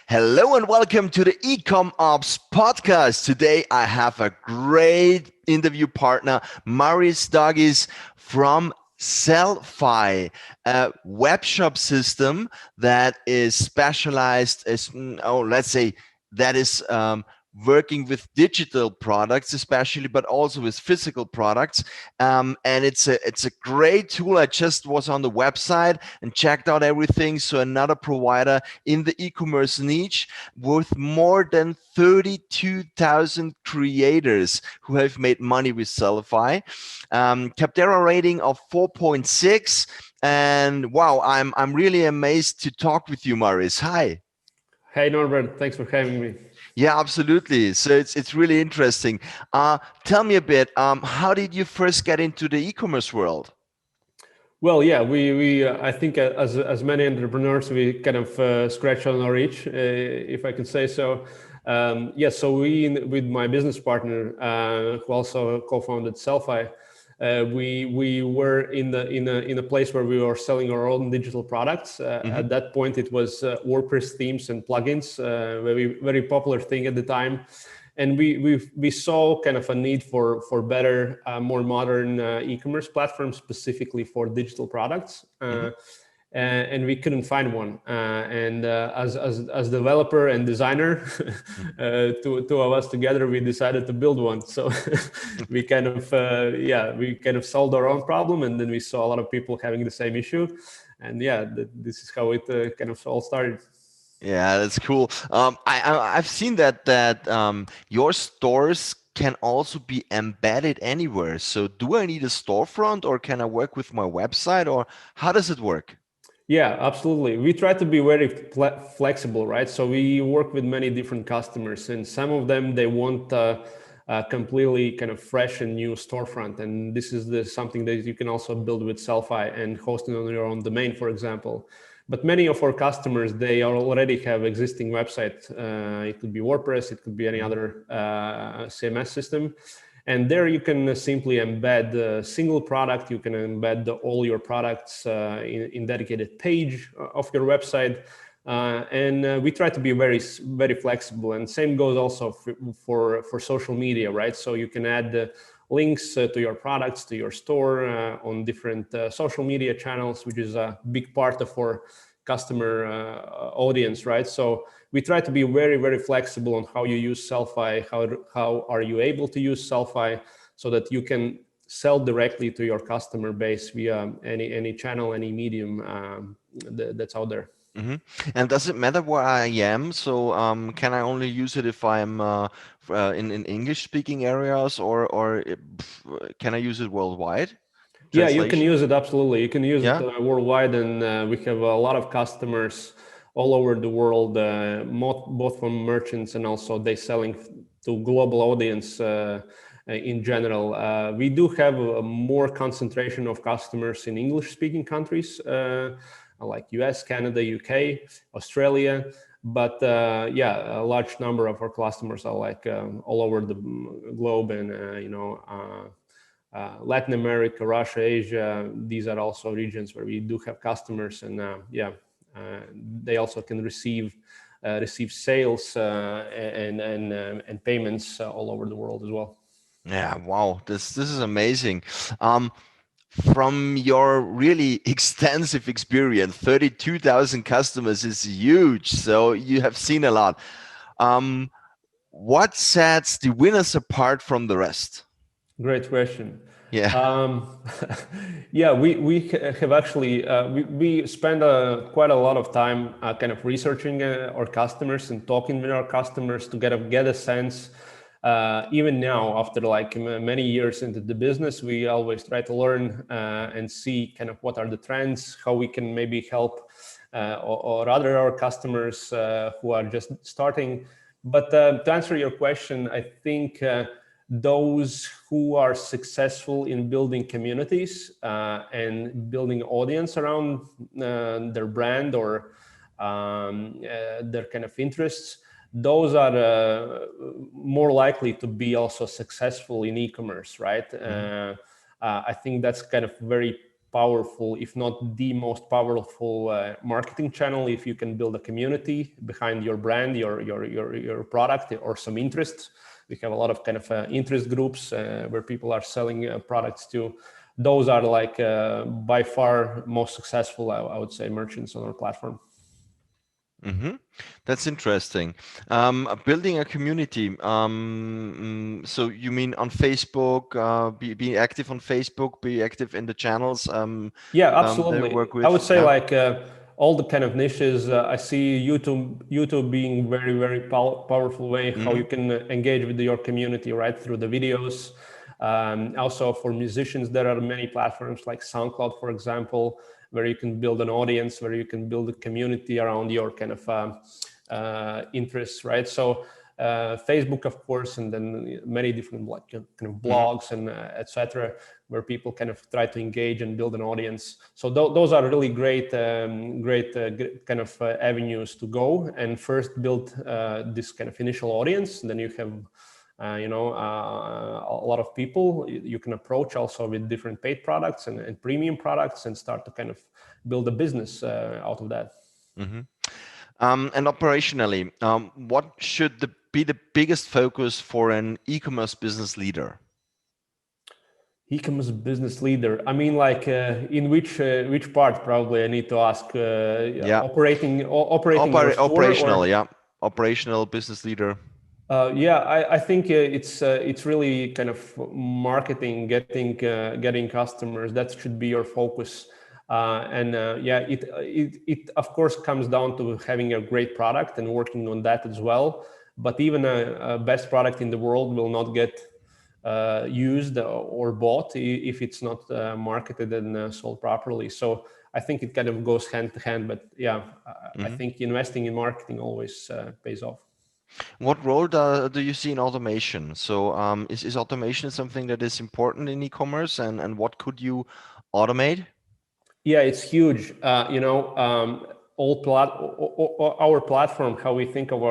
Hello and welcome to the eCom Ops podcast. Today I have a great interview partner, Maris Dagis from Sellfy, a web shop system that is specialized as, let's say, that is working with digital products, especially, but also with physical products. And it's a great tool. I just was on the website and checked out everything. So another provider in the e-commerce niche with more than 32,000 creators who have made money with Sellfy. Capterra rating of 4.6. And wow, I'm really amazed to talk with you, Maris. Hi. Hey Norbert, thanks for having me. Yeah, absolutely. So it's really interesting. Tell me a bit. How did you first get into the e-commerce world? Well, yeah, we I think as many entrepreneurs, we kind of scratch on our itch, if I can say so. Yeah, so with my business partner, who also co-founded Sellfy, we were in a place where we were selling our own digital products. At that point, it was WordPress themes and plugins, very popular thing at the time. And we saw kind of a need for better, more modern e-commerce platforms specifically for digital products, and we couldn't find one. And as developer and designer, two of us together, we decided to build one. So we kind of we kind of solved our own problem, and then we saw a lot of people having the same issue, and yeah, this is how it kind of all started. Yeah, that's cool. I've seen that your stores can also be embedded anywhere. So do I need a storefront, or can I work with my website, or how does it work? Yeah, absolutely. We try to be very flexible, right? So we work with many different customers, and some of them they want a completely kind of fresh and new storefront, and this is something that you can also build with Sellfy and host it on your own domain, for example. But many of our customers, they already have existing website. It could be WordPress, it could be any other CMS system. And there you can simply embed a single product. You can embed all your products in dedicated page of your website. And we try to be very flexible. And same goes also for social media, right? So you can add links to your products, to your store on different social media channels, which is a big part of our customer audience, right? So we try to be very flexible on how you use Sellfy, how are you able to use Sellfy, so that you can sell directly to your customer base via any channel, any medium that's out there. And does it matter where I am? So can I only use it if I'm in English speaking areas, or can I use it worldwide? Yeah, you can Translation? use it, absolutely. You can use it Yeah. worldwide, and we have a lot of customers all over the world, both from merchants and also they selling to global audience in general. We do have a more concentration of customers in English-speaking countries, like US, Canada, UK, Australia. But yeah, a large number of our customers are like all over the globe, and Latin America, Russia, Asia. These are also regions where we do have customers, and they also can receive sales and payments all over the world as well. Yeah. Wow. This is amazing. Um, from your really extensive experience, 32,000 customers is huge. So you have seen a lot. Um, what sets the winners apart from the rest? Great question. Yeah. Um, yeah, we have actually we spend quite a lot of time kind of researching our customers and talking with our customers to get a sense. Even now, after like many years into the business, we always try to learn and see kind of what are the trends, how we can maybe help or other our customers who are just starting. But to answer your question, I think those who are successful in building communities and building audience around their brand or their kind of interests, those are more likely to be also successful in e-commerce, right? I think that's kind of very powerful, if not the most powerful marketing channel. If you can build a community behind your brand, your product, or some interests. We have a lot of kind of interest groups where people are selling products to. Those are like by far most successful, I would say, merchants on our platform. Mm-hmm. That's interesting. Building a community. So you mean on Facebook, be active on Facebook, be active in the channels Yeah, they absolutely. work I with? would say Yeah. like all the kind of niches. I see YouTube being very powerful way how you can engage with your community, right, through the videos. Also for musicians, there are many platforms like SoundCloud, for example, where you can build an audience, where you can build a community around your kind of interests, right? So Facebook, of course, and then many different like kind of blogs and etc., where people kind of try to engage and build an audience. So those are really great kind of avenues to go and first build this kind of initial audience. Then you have a lot of people you can approach also with different paid products and premium products and start to kind of build a business out of that. And operationally, what should be the biggest focus for an e-commerce business leader? E-commerce business leader. I mean, like in which part? Probably I need to ask. Yeah, operating your store, operational. or Yeah, operational business leader. yeah, I think it's really kind of marketing, getting customers. That should be your focus. Yeah, it of course comes down to having a great product and working on that as well. But even a best product in the world will not get used or bought if it's not marketed and sold properly. So I think it kind of goes hand to hand. But yeah, I think investing in marketing always pays off. What role do you see in automation? So is automation something that is important in e-commerce, and what could you automate? Yeah, it's huge. Our platform, how we think of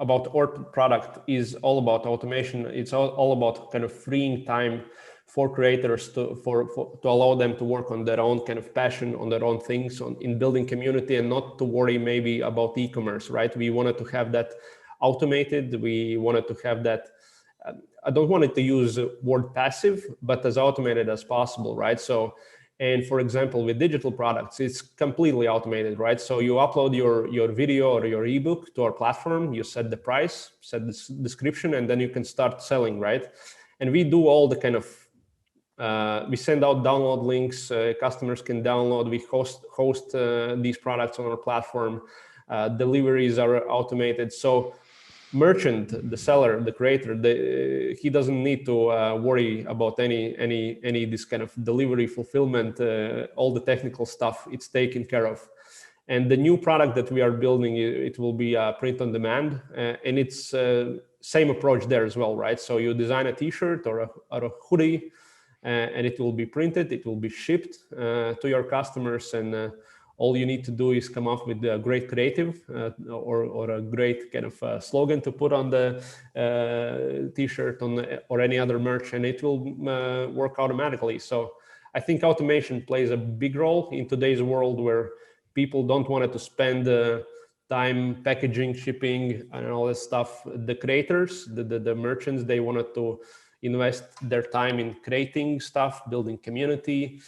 about our product is all about automation. It's all about kind of freeing time for creators to allow them to work on their own kind of passion, on their own things, in building community, and not to worry maybe about e-commerce, right? We wanted to have that automated. We wanted to have that. I don't want it to use the word passive, but as automated as possible, right? So. And for example, with digital products, it's completely automated, right? So you upload your video or your ebook to our platform, you set the price, set the description, and then you can start selling, right? And we do all the kind of, we send out download links, customers can download, we host these products on our platform, deliveries are automated. So merchant, the seller, the creator, he doesn't need to worry about any this kind of delivery, fulfillment, all the technical stuff. It's taken care of. And the new product that we are building, it will be print on demand, and it's same approach there as well, right? So you design a T-shirt or a hoodie, and it will be printed, it will be shipped to your customers, and all you need to do is come up with a great creative or a great kind of slogan to put on the T-shirt or any other merch, and it will work automatically. So I think automation plays a big role in today's world where people don't want to spend time packaging, shipping, and all that stuff. The creators, the merchants, they wanted to invest their time in creating stuff, building community,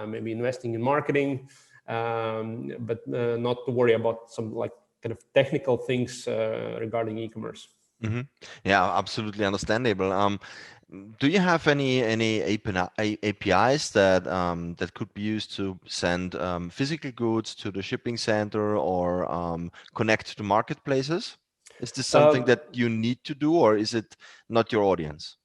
maybe investing in marketing. But not to worry about some like kind of technical things regarding e-commerce. Yeah, absolutely understandable. Do you have any APIs that could be used to send physical goods to the shipping center or connect to marketplaces? Is this something that you need to do, or is it not your audience?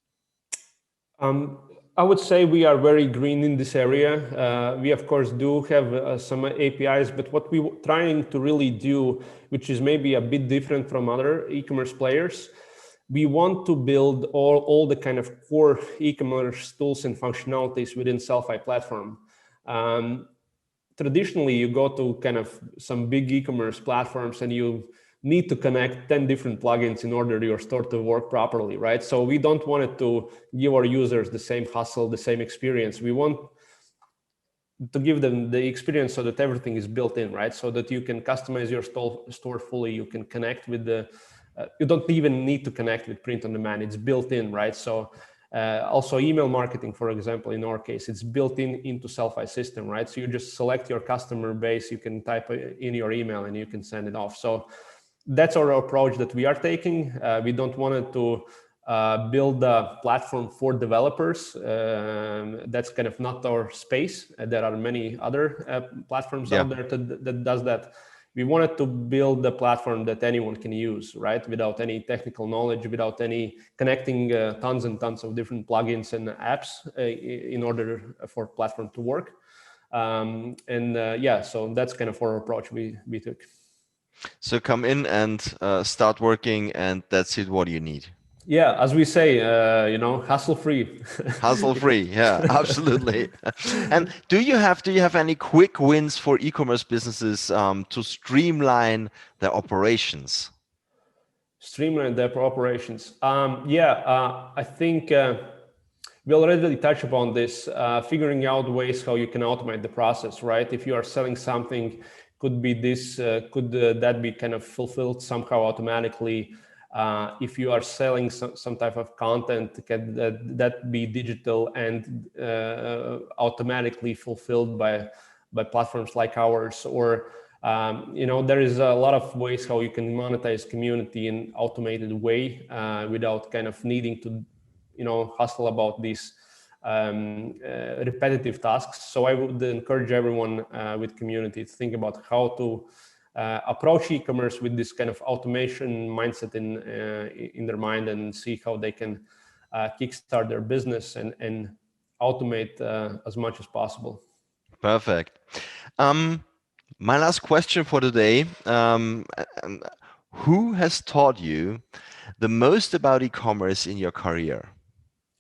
I would say we are very green in this area. We of course do have some APIs, but what we're trying to really do, which is maybe a bit different from other e-commerce players, we want to build all the kind of core e-commerce tools and functionalities within Sellfy platform. Traditionally, you go to kind of some big e-commerce platforms and you need to connect 10 different plugins in order your store to work properly, right? So we don't want it to give our users the same hassle, the same experience. We want to give them the experience so that everything is built in, right? So that you can customize your store fully, you can connect with the, you don't even need to connect with print on demand, it's built in, right? So also email marketing, for example, in our case, it's built in into Sellfy system, right? So you just select your customer base, you can type in your email and you can send it off. So that's our approach that we are taking. We don't want it to build a platform for developers. That's kind of not our space. There are many other platforms out there that does that. We wanted to build a platform that anyone can use, right? Without any technical knowledge, without any connecting tons and tons of different plugins and apps in order for platform to work. Yeah, so that's kind of our approach we took. So come in and start working, and that's it. What do you need? Yeah, as we say, hassle-free. Hassle-free, yeah, absolutely. And do you have any quick wins for e-commerce businesses to streamline their operations? Streamline their operations. I think we already touched upon this, figuring out ways how you can automate the process, right? If you are selling something, could that be kind of fulfilled somehow automatically? If you are selling some type of content, can that be digital and automatically fulfilled by platforms like ours? Or there is a lot of ways how you can monetize community in automated way without kind of needing to hustle about these repetitive tasks. So I would encourage everyone with community to think about how to approach e-commerce with this kind of automation mindset in their mind, and see how they can kickstart their business and automate as much as possible. Perfect. My last question for today, who has taught you the most about e-commerce in your career?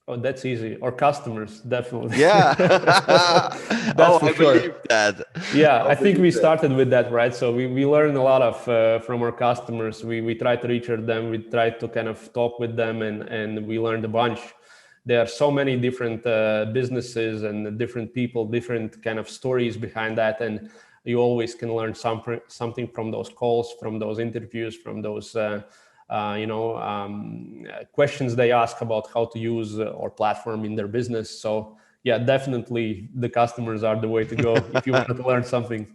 Oh, that's easy. Our customers, definitely. Yeah. That's for I sure. believe that. Yeah, I think we started with that, right? So we learned a lot from our customers. We try to reach them. We try to kind of talk with them, and we learned a bunch. There are so many different businesses and different people, different kind of stories behind that. And you always can learn something from those calls, from those interviews, from those questions they ask about how to use our platform in their business. So yeah, definitely the customers are the way to go if you want to learn something.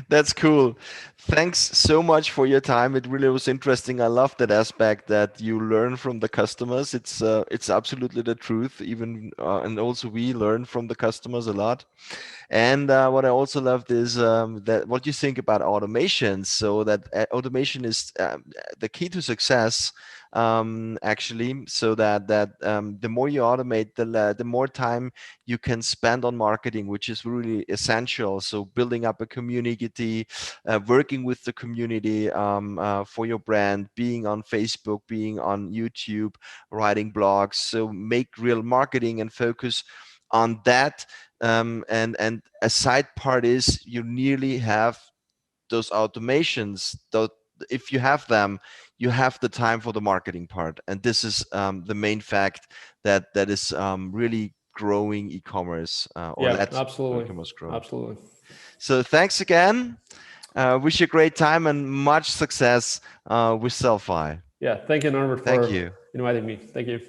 That's cool. Thanks so much for your time. It really was interesting. I love that aspect that you learn from the customers. It's absolutely the truth. Even and also we learn from the customers a lot. And what I also loved is that what you think about automation. So that automation is the key to success, actually. So that the more you automate, the more time you can spend on marketing, which is really essential. So building up a community, working with the community for your brand, being on Facebook, being on YouTube, writing blogs. So make real marketing and focus on that. And a side part is you nearly have those automations. If you have them, you have the time for the marketing part, and this is the main fact that is really growing e-commerce or Yeah, let absolutely. e-commerce grow. Absolutely. So thanks again. Wish you a great time and much success with Sellfy. Yeah, thank you, Norbert, Thank for you. inviting me. Thank you.